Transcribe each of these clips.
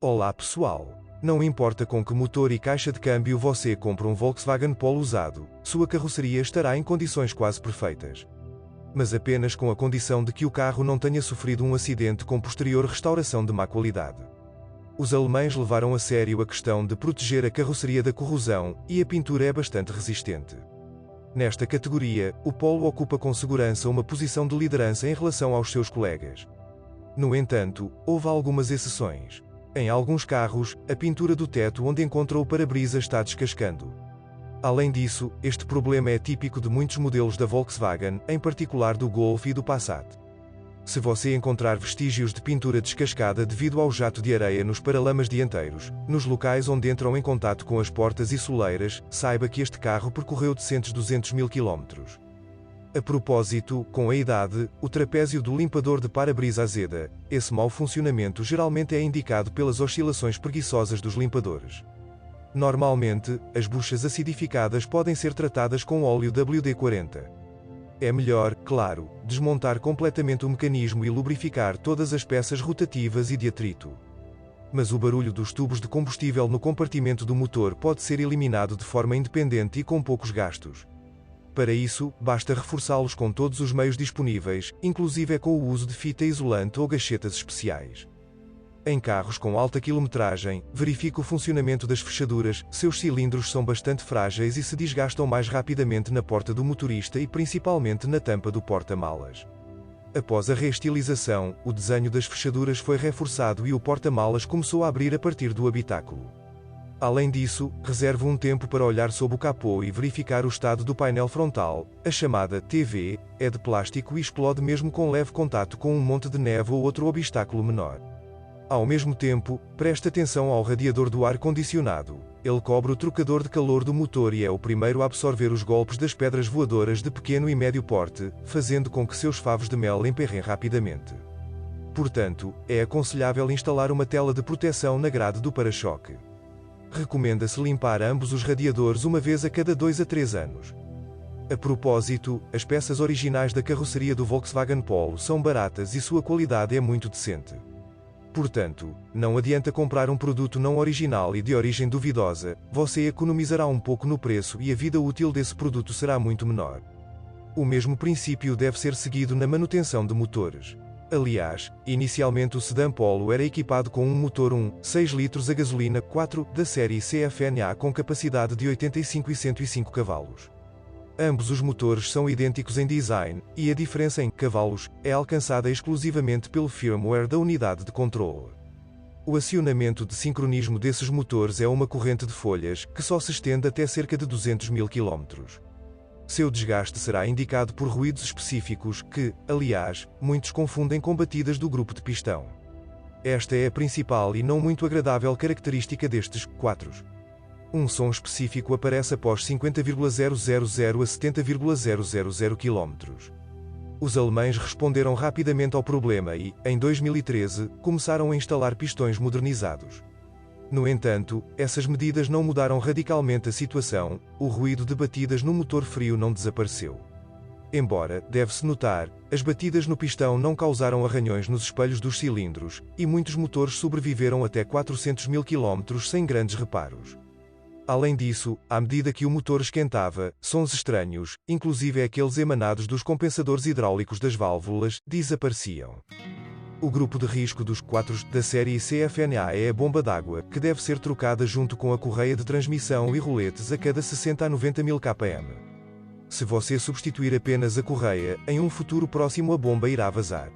Olá pessoal! Não importa com que motor e caixa de câmbio você compra um Volkswagen Polo usado, sua carroceria estará em condições quase perfeitas. Mas apenas com a condição de que o carro não tenha sofrido um acidente com posterior restauração de má qualidade. Os alemães levaram a sério a questão de proteger a carroceria da corrosão, e a pintura é bastante resistente. Nesta categoria, o Polo ocupa com segurança uma posição de liderança em relação aos seus colegas. No entanto, houve algumas exceções. Em alguns carros, a pintura do teto onde encontra o para-brisa está descascando. Além disso, este problema é típico de muitos modelos da Volkswagen, em particular do Golf e do Passat. Se você encontrar vestígios de pintura descascada devido ao jato de areia nos paralamas dianteiros, nos locais onde entram em contato com as portas e soleiras, saiba que este carro percorreu decentes 200 mil km. A propósito, com a idade, o trapézio do limpador de para-brisa azeda. Esse mau funcionamento geralmente é indicado pelas oscilações preguiçosas dos limpadores. Normalmente, as buchas acidificadas podem ser tratadas com óleo WD-40. É melhor, claro, desmontar completamente o mecanismo e lubrificar todas as peças rotativas e de atrito. Mas o barulho dos tubos de combustível no compartimento do motor pode ser eliminado de forma independente e com poucos gastos. Para isso, basta reforçá-los com todos os meios disponíveis, inclusive com o uso de fita isolante ou gachetas especiais. Em carros com alta quilometragem, verifique o funcionamento das fechaduras. Seus cilindros são bastante frágeis e se desgastam mais rapidamente na porta do motorista e principalmente na tampa do porta-malas. Após a reestilização, o desenho das fechaduras foi reforçado e o porta-malas começou a abrir a partir do habitáculo. Além disso, reserve um tempo para olhar sob o capô e verificar o estado do painel frontal. A chamada TV é de plástico e explode mesmo com leve contato com um monte de neve ou outro obstáculo menor. Ao mesmo tempo, preste atenção ao radiador do ar-condicionado. Ele cobre o trocador de calor do motor e é o primeiro a absorver os golpes das pedras voadoras de pequeno e médio porte, fazendo com que seus favos de mel emperrem rapidamente. Portanto, é aconselhável instalar uma tela de proteção na grade do para-choque. Recomenda-se limpar ambos os radiadores uma vez a cada 2 a 3 anos. A propósito, as peças originais da carroceria do Volkswagen Polo são baratas e sua qualidade é muito decente. Portanto, não adianta comprar um produto não original e de origem duvidosa, você economizará um pouco no preço e a vida útil desse produto será muito menor. O mesmo princípio deve ser seguido na manutenção de motores. Aliás, inicialmente o sedã Polo era equipado com um motor 1.6 litros a gasolina 4 da série CFNA com capacidade de 85 e 105 cavalos. Ambos os motores são idênticos em design, e a diferença em cavalos é alcançada exclusivamente pelo firmware da unidade de controle. O acionamento de sincronismo desses motores é uma corrente de folhas, que só se estende até cerca de 200 mil km. Seu desgaste será indicado por ruídos específicos que, aliás, muitos confundem com batidas do grupo de pistão. Esta é a principal e não muito agradável característica destes quatros. Um som específico aparece após 50,000 a 70,000 km. Os alemães responderam rapidamente ao problema e, em 2013, começaram a instalar pistões modernizados. No entanto, essas medidas não mudaram radicalmente a situação. O ruído de batidas no motor frio não desapareceu. Embora, deve-se notar, as batidas no pistão não causaram arranhões nos espelhos dos cilindros, e muitos motores sobreviveram até 400 mil km sem grandes reparos. Além disso, à medida que o motor esquentava, sons estranhos, inclusive aqueles emanados dos compensadores hidráulicos das válvulas, desapareciam. O grupo de risco dos 4 da série CFNA é a bomba d'água, que deve ser trocada junto com a correia de transmissão e roletes a cada 60 a 90 mil km. Se você substituir apenas a correia, em um futuro próximo a bomba irá vazar.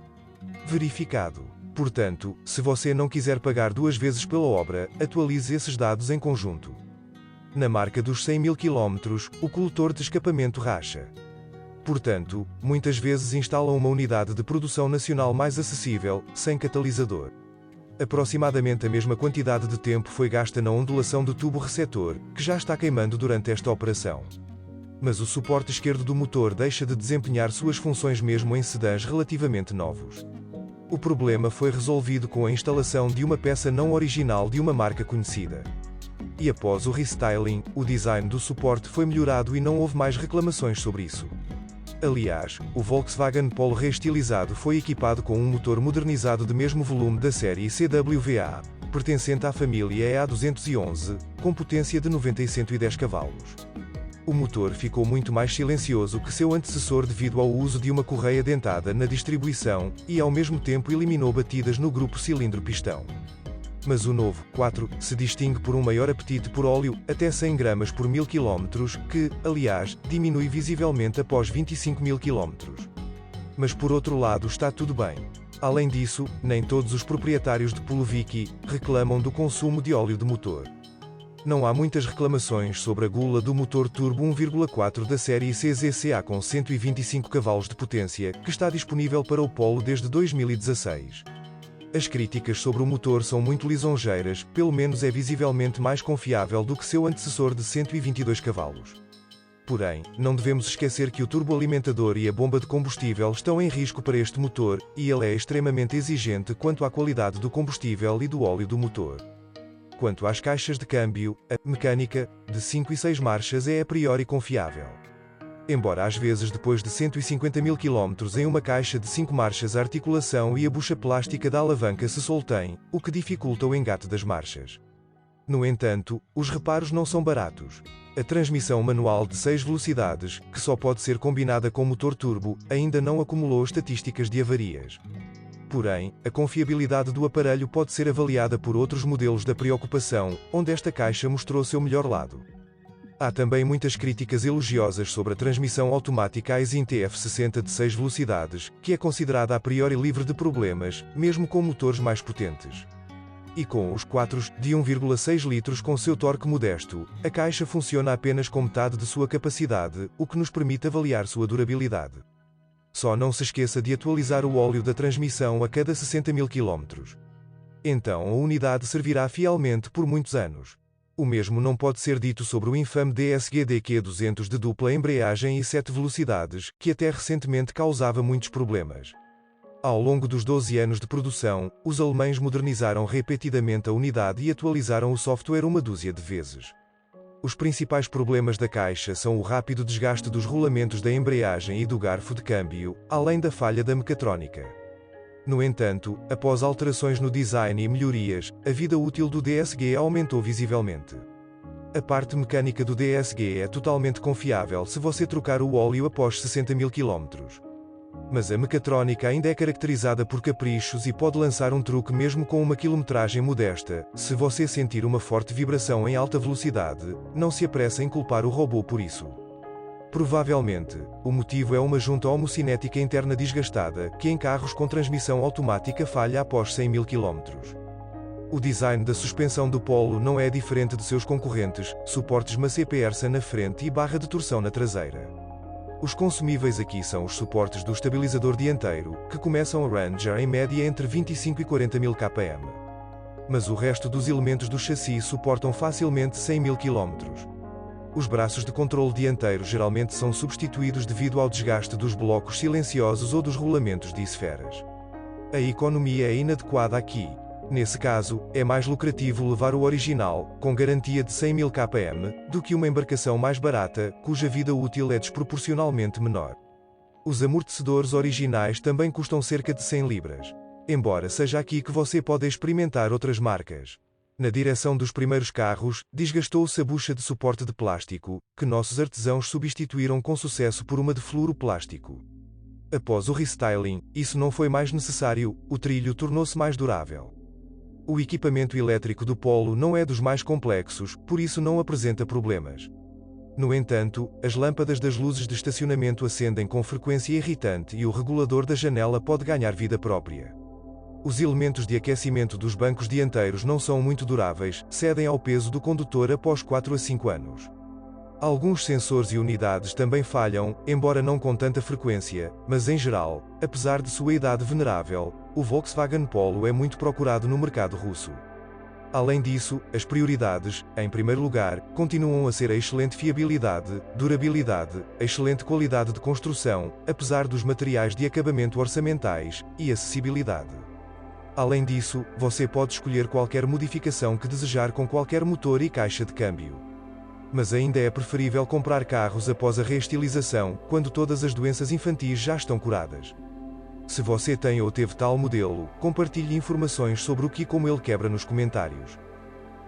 Verificado. Portanto, se você não quiser pagar 2 vezes pela obra, atualize esses dados em conjunto. Na marca dos 100 mil km, o coletor de escapamento racha. Portanto, muitas vezes instalam uma unidade de produção nacional mais acessível, sem catalisador. Aproximadamente a mesma quantidade de tempo foi gasta na ondulação do tubo receptor, que já está queimando durante esta operação. Mas o suporte esquerdo do motor deixa de desempenhar suas funções mesmo em sedãs relativamente novos. O problema foi resolvido com a instalação de uma peça não original de uma marca conhecida. E após o restyling, o design do suporte foi melhorado e não houve mais reclamações sobre isso. Aliás, o Volkswagen Polo reestilizado foi equipado com um motor modernizado de mesmo volume da série CWVA. pertencente à família EA211, com potência de 90 e 110 cavalos. O motor ficou muito mais silencioso que seu antecessor devido ao uso de uma correia dentada na distribuição, e ao mesmo tempo eliminou batidas no grupo cilindro-pistão. Mas o novo 4 se distingue por um maior apetite por óleo, até 100 gramas por 1000 km, que, aliás, diminui visivelmente após 25 mil km. Mas por outro lado está tudo bem. Além disso, nem todos os proprietários de Polo Vicky reclamam do consumo de óleo de motor. Não há muitas reclamações sobre a gula do motor turbo 1.4 da série CZCA com 125 cavalos de potência, que está disponível para o Polo desde 2016. As críticas sobre o motor são muito lisonjeiras, pelo menos é visivelmente mais confiável do que seu antecessor de 122 cavalos. Porém, não devemos esquecer que o turboalimentador e a bomba de combustível estão em risco para este motor, e ele é extremamente exigente quanto à qualidade do combustível e do óleo do motor. Quanto às caixas de câmbio, a mecânica, de 5 e 6 marchas é a priori confiável. Embora às vezes depois de 150 mil km em uma caixa de 5 marchas a articulação e a bucha plástica da alavanca se solteiem, o que dificulta o engate das marchas. No entanto, os reparos não são baratos. A transmissão manual de 6 velocidades, que só pode ser combinada com motor turbo, ainda não acumulou estatísticas de avarias. Porém, a confiabilidade do aparelho pode ser avaliada por outros modelos da preocupação, onde esta caixa mostrou seu melhor lado. Há também muitas críticas elogiosas sobre a transmissão automática Aisin TF60 de 6 velocidades, que é considerada a priori livre de problemas, mesmo com motores mais potentes. E com os 4 de 1,6 litros com seu torque modesto, a caixa funciona apenas com metade de sua capacidade, o que nos permite avaliar sua durabilidade. Só não se esqueça de atualizar o óleo da transmissão a cada 60 mil km. Então a unidade servirá fielmente por muitos anos. O mesmo não pode ser dito sobre o infame DSG DQ200 de dupla embreagem e 7 velocidades, que até recentemente causava muitos problemas. Ao longo dos 12 anos de produção, os alemães modernizaram repetidamente a unidade e atualizaram o software uma dúzia de vezes. Os principais problemas da caixa são o rápido desgaste dos rolamentos da embreagem e do garfo de câmbio, além da falha da mecatrónica. No entanto, após alterações no design e melhorias, a vida útil do DSG aumentou visivelmente. A parte mecânica do DSG é totalmente confiável se você trocar o óleo após 60 mil km. Mas a mecatrónica ainda é caracterizada por caprichos e pode lançar um truque mesmo com uma quilometragem modesta. Se você sentir uma forte vibração em alta velocidade, não se apresse em culpar o robô por isso. Provavelmente, o motivo é uma junta homocinética interna desgastada, que em carros com transmissão automática falha após 100 mil km. O design da suspensão do Polo não é diferente de seus concorrentes, suportes Massey Pearson na frente e barra de torção na traseira. Os consumíveis aqui são os suportes do estabilizador dianteiro, que começam a ranger em média entre 25 e 40 mil km. Mas o resto dos elementos do chassi suportam facilmente 100 mil km. Os braços de controle dianteiro geralmente são substituídos devido ao desgaste dos blocos silenciosos ou dos rolamentos de esferas. A economia é inadequada aqui. Nesse caso, é mais lucrativo levar o original, com garantia de 100 mil km, do que uma embarcação mais barata, cuja vida útil é desproporcionalmente menor. Os amortecedores originais também custam cerca de 100 libras. Embora seja aqui que você pode experimentar outras marcas. Na direção dos primeiros carros, desgastou-se a bucha de suporte de plástico, que nossos artesãos substituíram com sucesso por uma de fluoroplástico. Após o restyling, isso não foi mais necessário, o trilho tornou-se mais durável. O equipamento elétrico do Polo não é dos mais complexos, por isso não apresenta problemas. No entanto, as lâmpadas das luzes de estacionamento acendem com frequência irritante e o regulador da janela pode ganhar vida própria. Os elementos de aquecimento dos bancos dianteiros não são muito duráveis, cedem ao peso do condutor após 4 a 5 anos. Alguns sensores e unidades também falham, embora não com tanta frequência, mas em geral, apesar de sua idade venerável, o Volkswagen Polo é muito procurado no mercado russo. Além disso, as prioridades, em primeiro lugar, continuam a ser a excelente fiabilidade, durabilidade, a excelente qualidade de construção, apesar dos materiais de acabamento orçamentais, e acessibilidade. Além disso, você pode escolher qualquer modificação que desejar com qualquer motor e caixa de câmbio. Mas ainda é preferível comprar carros após a reestilização, quando todas as doenças infantis já estão curadas. Se você tem ou teve tal modelo, compartilhe informações sobre o que e como ele quebra nos comentários.